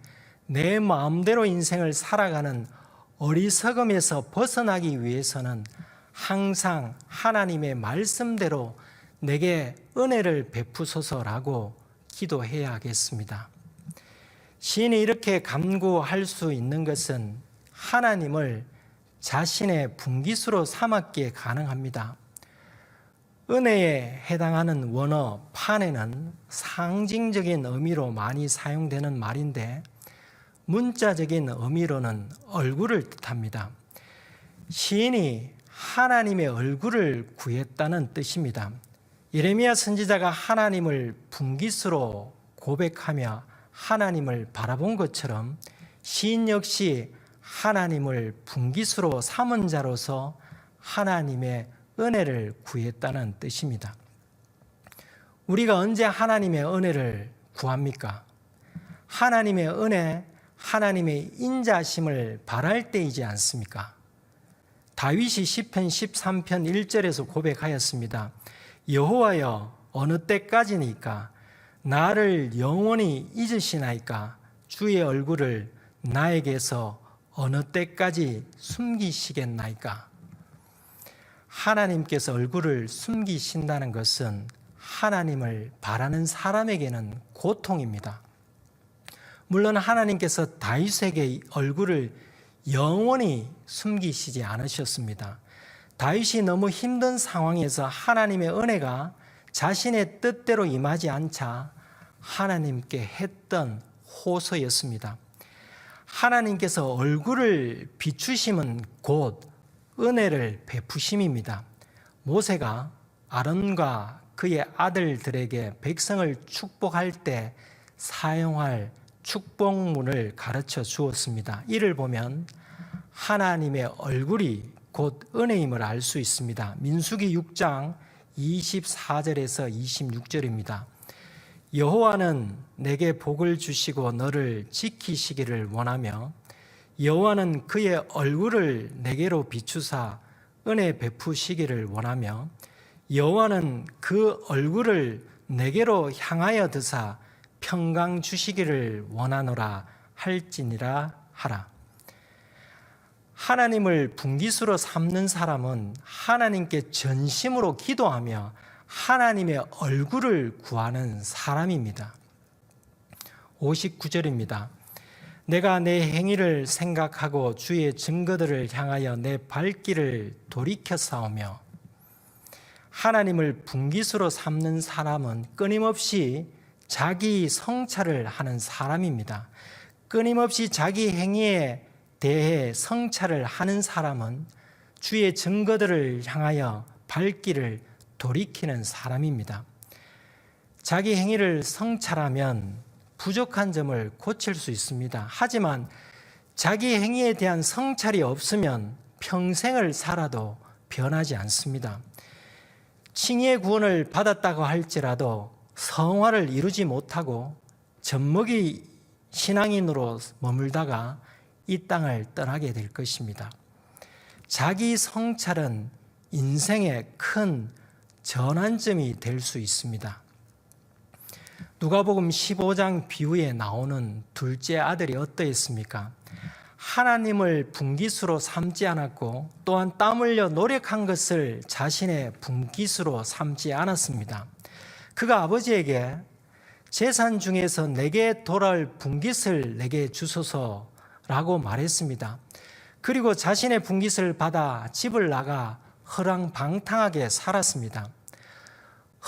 내 마음대로 인생을 살아가는 어리석음에서 벗어나기 위해서는 항상 하나님의 말씀대로 내게 은혜를 베푸소서라고 기도해야 하겠습니다. 시인이 이렇게 간구할 수 있는 것은 하나님을 자신의 분깃으로 삼았기에 가능합니다. 은혜에 해당하는 원어 판에는 상징적인 의미로 많이 사용되는 말인데 문자적인 의미로는 얼굴을 뜻합니다. 시인이 하나님의 얼굴을 구했다는 뜻입니다. 예레미야 선지자가 하나님을 분깃으로 고백하며 하나님을 바라본 것처럼 시인 역시 하나님을 분깃으로 삼은 자로서 하나님의 은혜를 구했다는 뜻입니다. 우리가 언제 하나님의 은혜를 구합니까? 하나님의 은혜, 하나님의 인자심을 바랄 때이지 않습니까? 다윗이 시편 13편 1절에서 고백하였습니다. 여호와여 어느 때까지니까 나를 영원히 잊으시나이까 주의 얼굴을 나에게서 어느 때까지 숨기시겠나이까? 하나님께서 얼굴을 숨기신다는 것은 하나님을 바라는 사람에게는 고통입니다. 물론 하나님께서 다윗에게 얼굴을 영원히 숨기시지 않으셨습니다. 다윗이 너무 힘든 상황에서 하나님의 은혜가 자신의 뜻대로 임하지 않자 하나님께 했던 호소였습니다. 하나님께서 얼굴을 비추심은 곧 은혜를 베푸심입니다. 모세가 아론과 그의 아들들에게 백성을 축복할 때 사용할 축복문을 가르쳐 주었습니다. 이를 보면 하나님의 얼굴이 곧 은혜임을 알 수 있습니다. 민수기 6장 24절에서 26절입니다. 여호와는 내게 복을 주시고 너를 지키시기를 원하며 여호와는 그의 얼굴을 내게로 비추사 은혜 베푸시기를 원하며 여호와는 그 얼굴을 내게로 향하여 드사 평강 주시기를 원하노라 할지니라 하라. 하나님을 분깃으로 삼는 사람은 하나님께 전심으로 기도하며 하나님의 얼굴을 구하는 사람입니다. 59절입니다. 내가 내 행위를 생각하고 주의 증거들을 향하여 내 발길을 돌이켜 싸우며. 하나님을 분깃으로 삼는 사람은 끊임없이 자기 성찰을 하는 사람입니다. 끊임없이 자기 행위에 대해 성찰을 하는 사람은 주의 증거들을 향하여 발길을 돌이키는 사람입니다. 자기 행위를 성찰하면 부족한 점을 고칠 수 있습니다. 하지만 자기 행위에 대한 성찰이 없으면 평생을 살아도 변하지 않습니다. 칭의의 구원을 받았다고 할지라도 성화를 이루지 못하고 젖먹이 신앙인으로 머물다가 이 땅을 떠나게 될 것입니다. 자기 성찰은 인생의 큰 전환점이 될 수 있습니다. 누가복음 15장 비유에 나오는 둘째 아들이 어떠했습니까? 하나님을 분깃으로 삼지 않았고 또한 땀 흘려 노력한 것을 자신의 분깃으로 삼지 않았습니다. 그가 아버지에게 재산 중에서 내게 돌아올 분깃을 내게 주소서라고 말했습니다. 그리고 자신의 분깃을 받아 집을 나가 허랑방탕하게 살았습니다.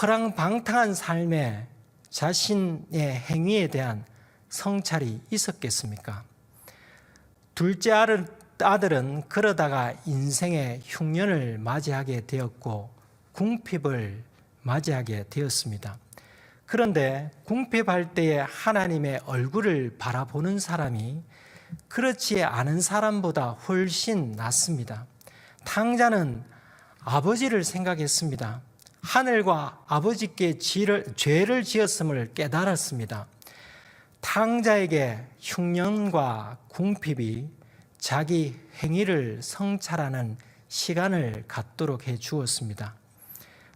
허랑방탕한 삶에 자신의 행위에 대한 성찰이 있었겠습니까? 둘째 아들은 그러다가 인생의 흉년을 맞이하게 되었고 궁핍을 맞이하게 되었습니다. 그런데 궁핍할 때에 하나님의 얼굴을 바라보는 사람이 그렇지 않은 사람보다 훨씬 낫습니다. 탕자는 아버지를 생각했습니다. 하늘과 아버지께 죄를 지었음을 깨달았습니다. 탕자에게 흉년과 궁핍이 자기 행위를 성찰하는 시간을 갖도록 해 주었습니다.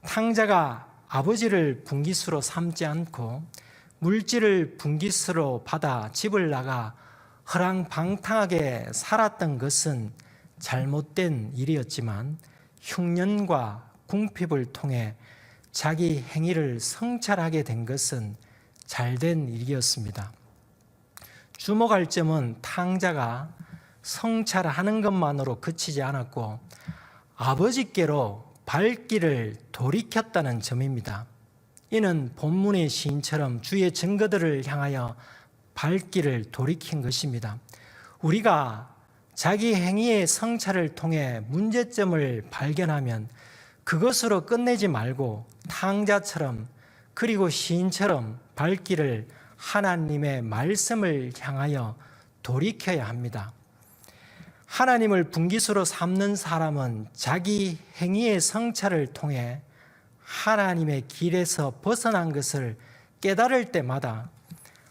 탕자가 아버지를 분깃으로 삼지 않고 물질을 분깃으로 받아 집을 나가 허랑방탕하게 살았던 것은 잘못된 일이었지만 흉년과 궁핍을 통해 자기 행위를 성찰하게 된 것은 잘된 일이었습니다. 주목할 점은 탕자가 성찰하는 것만으로 그치지 않았고 아버지께로 발길을 돌이켰다는 점입니다. 이는 본문의 시인처럼 주의 증거들을 향하여 발길을 돌이킨 것입니다. 우리가 자기 행위의 성찰을 통해 문제점을 발견하면 그것으로 끝내지 말고 탕자처럼 그리고 시인처럼 발길을 하나님의 말씀을 향하여 돌이켜야 합니다. 하나님을 분깃으로 삼는 사람은 자기 행위의 성찰을 통해 하나님의 길에서 벗어난 것을 깨달을 때마다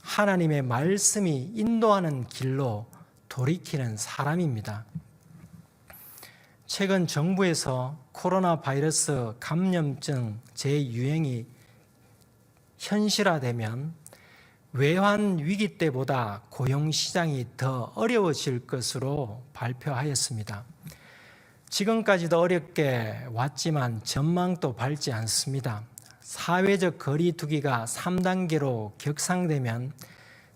하나님의 말씀이 인도하는 길로 돌이키는 사람입니다. 최근 정부에서 코로나 바이러스 감염증 재유행이 현실화되면 외환 위기 때보다 고용시장이 더 어려워질 것으로 발표하였습니다. 지금까지도 어렵게 왔지만 전망도 밝지 않습니다. 사회적 거리 두기가 3단계로 격상되면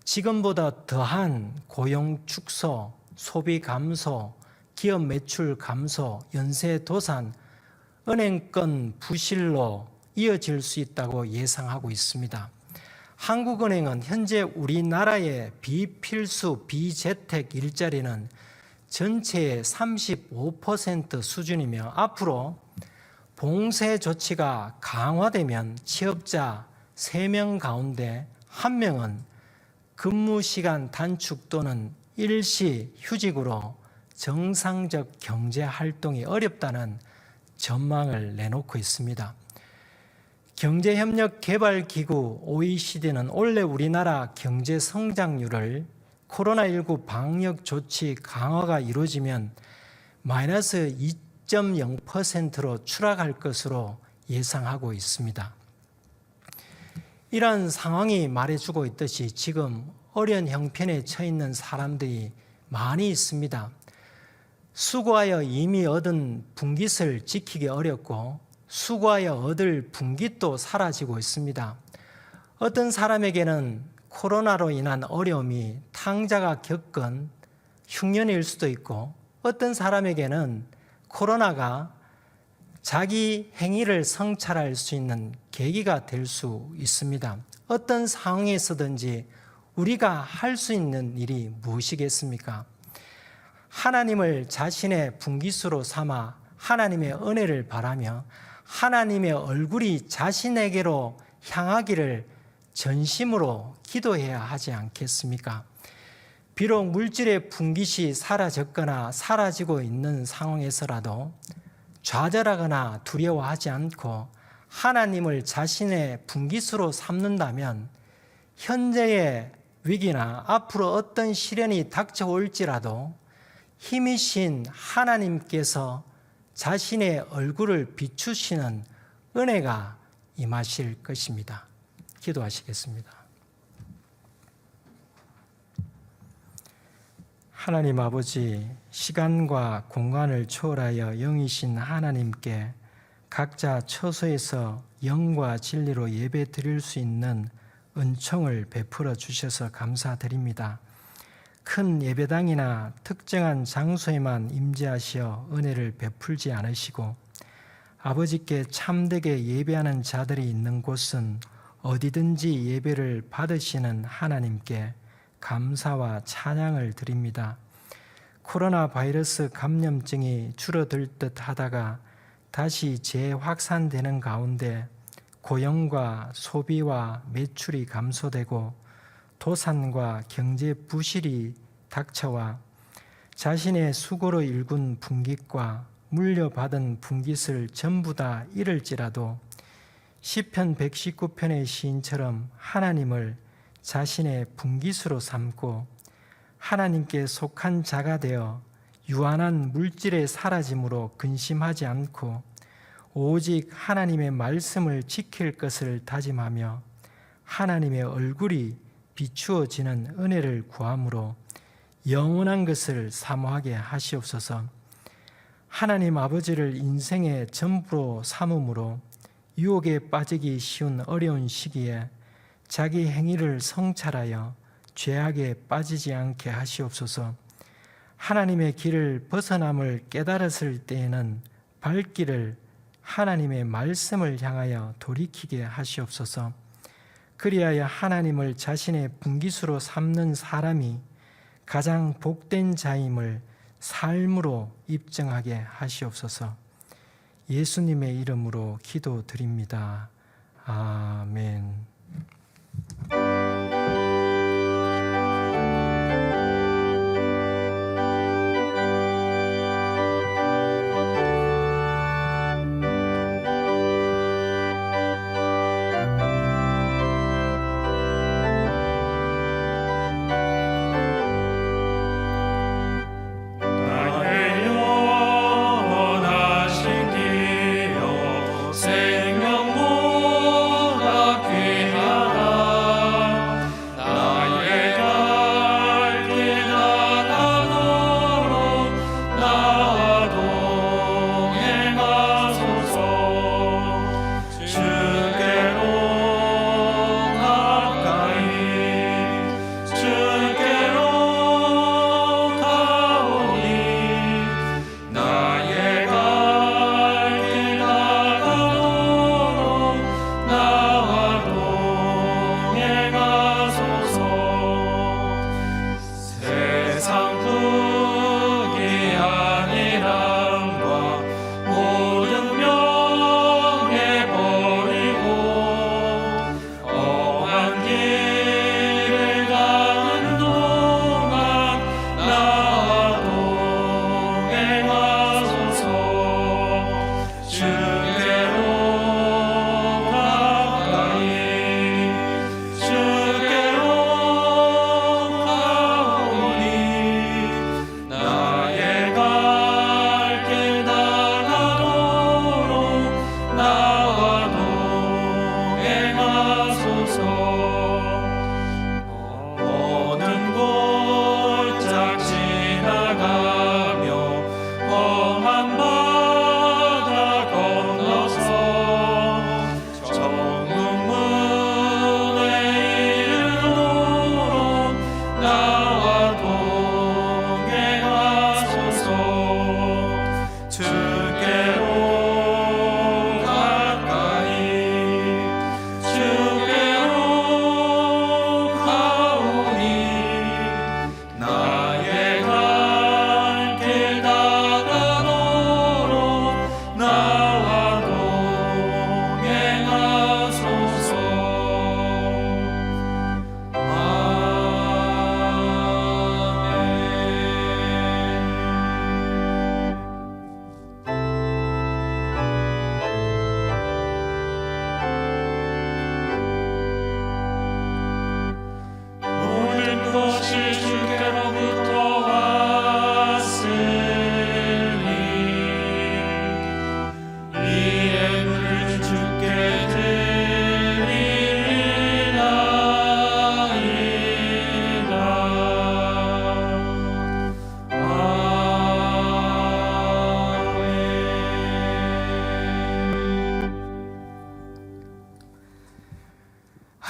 지금보다 더한 고용 축소, 소비 감소, 기업 매출 감소, 연쇄 도산, 은행권 부실로 이어질 수 있다고 예상하고 있습니다. 한국은행은 현재 우리나라의 비필수 비재택 일자리는 전체의 35% 수준이며 앞으로 봉쇄 조치가 강화되면 취업자 3명 가운데 1명은 근무 시간 단축 또는 일시 휴직으로 정상적 경제 활동이 어렵다는 전망을 내놓고 있습니다. 경제협력개발기구 OECD는 올해 우리나라 경제 성장률을 코로나19 방역 조치 강화가 이루어지면 마이너스 2.0%로 추락할 것으로 예상하고 있습니다. 이러한 상황이 말해주고 있듯이 지금 어려운 형편에 처해 있는 사람들이 많이 있습니다. 수고하여 이미 얻은 분깃을 지키기 어렵고 수고하여 얻을 분깃도 사라지고 있습니다. 어떤 사람에게는 코로나로 인한 어려움이 탕자가 겪은 흉년일 수도 있고 어떤 사람에게는 코로나가 자기 행위를 성찰할 수 있는 계기가 될 수 있습니다. 어떤 상황에서든지 우리가 할 수 있는 일이 무엇이겠습니까? 하나님을 자신의 분깃으로 삼아 하나님의 은혜를 바라며 하나님의 얼굴이 자신에게로 향하기를 전심으로 기도해야 하지 않겠습니까? 비록 물질의 분깃이 사라졌거나 사라지고 있는 상황에서라도 좌절하거나 두려워하지 않고 하나님을 자신의 분깃으로 삼는다면 현재의 위기나 앞으로 어떤 시련이 닥쳐올지라도 힘이신 하나님께서 자신의 얼굴을 비추시는 은혜가 임하실 것입니다. 기도하시겠습니다. 하나님 아버지, 시간과 공간을 초월하여 영이신 하나님께 각자 처소에서 영과 진리로 예배 드릴 수 있는 은총을 베풀어 주셔서 감사드립니다. 큰 예배당이나 특정한 장소에만 임재하시어 은혜를 베풀지 않으시고 아버지께 참되게 예배하는 자들이 있는 곳은 어디든지 예배를 받으시는 하나님께 감사와 찬양을 드립니다. 코로나 바이러스 감염증이 줄어들 듯 하다가 다시 재확산되는 가운데 고용과 소비와 매출이 감소되고 도산과 경제 부실이 닥쳐와 자신의 수고로 일군 분깃과 물려받은 분깃을 전부 다 잃을지라도 시편 119편의 시인처럼 하나님을 자신의 분깃으로 삼고 하나님께 속한 자가 되어 유한한 물질의 사라짐으로 근심하지 않고 오직 하나님의 말씀을 지킬 것을 다짐하며 하나님의 얼굴이 비추어지는 은혜를 구함으로 영원한 것을 사모하게 하시옵소서. 하나님 아버지를 인생의 전부로 삼음으로 유혹에 빠지기 쉬운 어려운 시기에 자기 행위를 성찰하여 죄악에 빠지지 않게 하시옵소서. 하나님의 길을 벗어남을 깨달았을 때에는 발길을 하나님의 말씀을 향하여 돌이키게 하시옵소서. 그리하여 하나님을 자신의 분깃으로 삼는 사람이 가장 복된 자임을 삶으로 입증하게 하시옵소서. 예수님의 이름으로 기도드립니다. 아멘. 생명보다 귀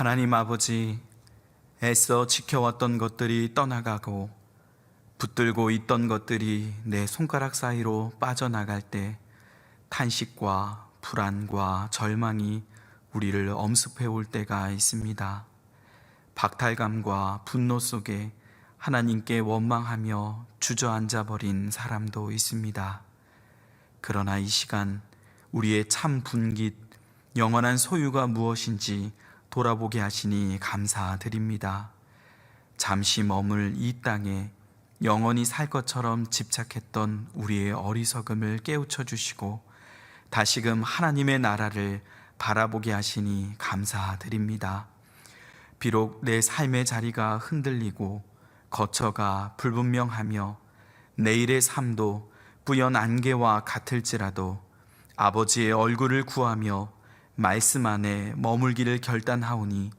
하나님 아버지, 애써 지켜왔던 것들이 떠나가고 붙들고 있던 것들이 내 손가락 사이로 빠져나갈 때 탄식과 불안과 절망이 우리를 엄습해 올 때가 있습니다. 박탈감과 분노 속에 하나님께 원망하며 주저앉아 버린 사람도 있습니다. 그러나 이 시간 우리의 참 분깃, 영원한 소유가 무엇인지 돌아보게 하시니 감사드립니다. 잠시 머물 이 땅에 영원히 살 것처럼 집착했던 우리의 어리석음을 깨우쳐 주시고 다시금 하나님의 나라를 바라보게 하시니 감사드립니다. 비록 내 삶의 자리가 흔들리고 거처가 불분명하며 내일의 삶도 뿌연 안개와 같을지라도 아버지의 얼굴을 구하며 말씀 안에 머물기를 결단하오니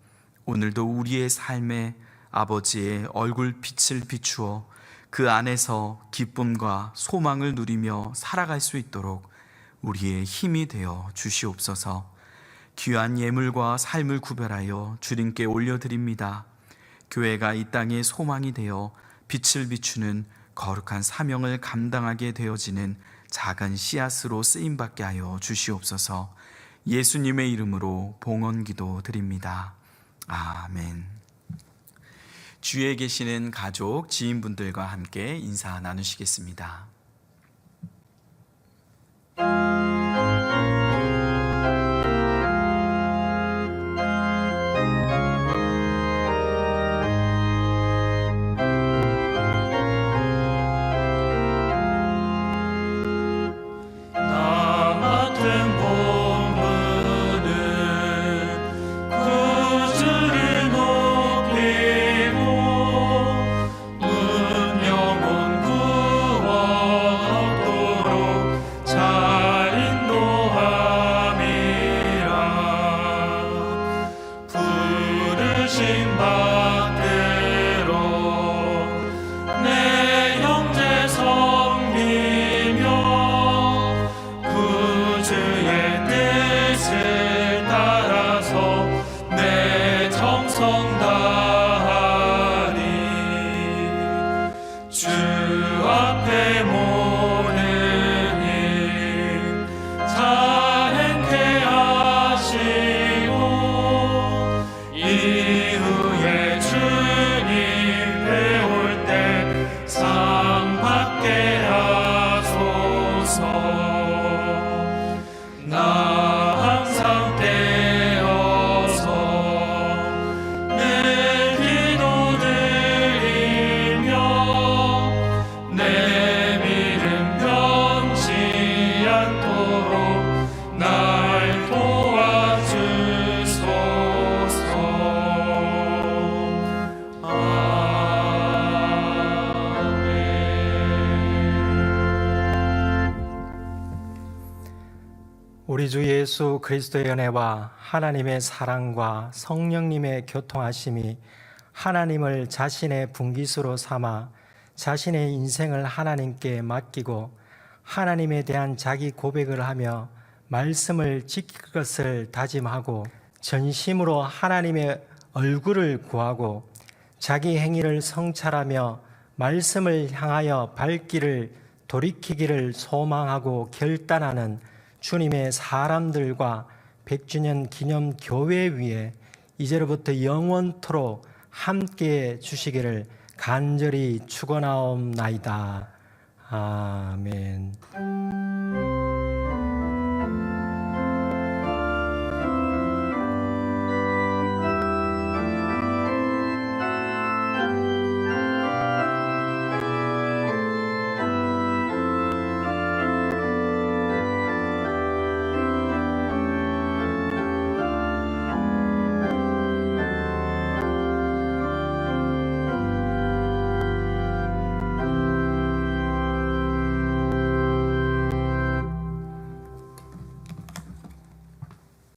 오늘도 우리의 삶에 아버지의 얼굴 빛을 비추어 그 안에서 기쁨과 소망을 누리며 살아갈 수 있도록 우리의 힘이 되어 주시옵소서. 귀한 예물과 삶을 구별하여 주님께 올려드립니다. 교회가 이 땅에 소망이 되어 빛을 비추는 거룩한 사명을 감당하게 되어지는 작은 씨앗으로 쓰임받게 하여 주시옵소서. 예수님의 이름으로 봉헌기도 드립니다. 아멘. 주위에 계시는 가족, 지인분들과 함께 인사 나누시겠습니다. 우리 주 예수 그리스도의 은혜와 하나님의 사랑과 성령님의 교통하심이 하나님을 자신의 분깃으로 삼아 자신의 인생을 하나님께 맡기고 하나님에 대한 자기 고백을 하며 말씀을 지킬 것을 다짐하고 전심으로 하나님의 얼굴을 구하고 자기 행위를 성찰하며 말씀을 향하여 발길을 돌이키기를 소망하고 결단하는 주님의 사람들과 100주년 기념 교회 위에 이제로부터 영원토록 함께해 주시기를 간절히 축원하옵나이다. 아멘.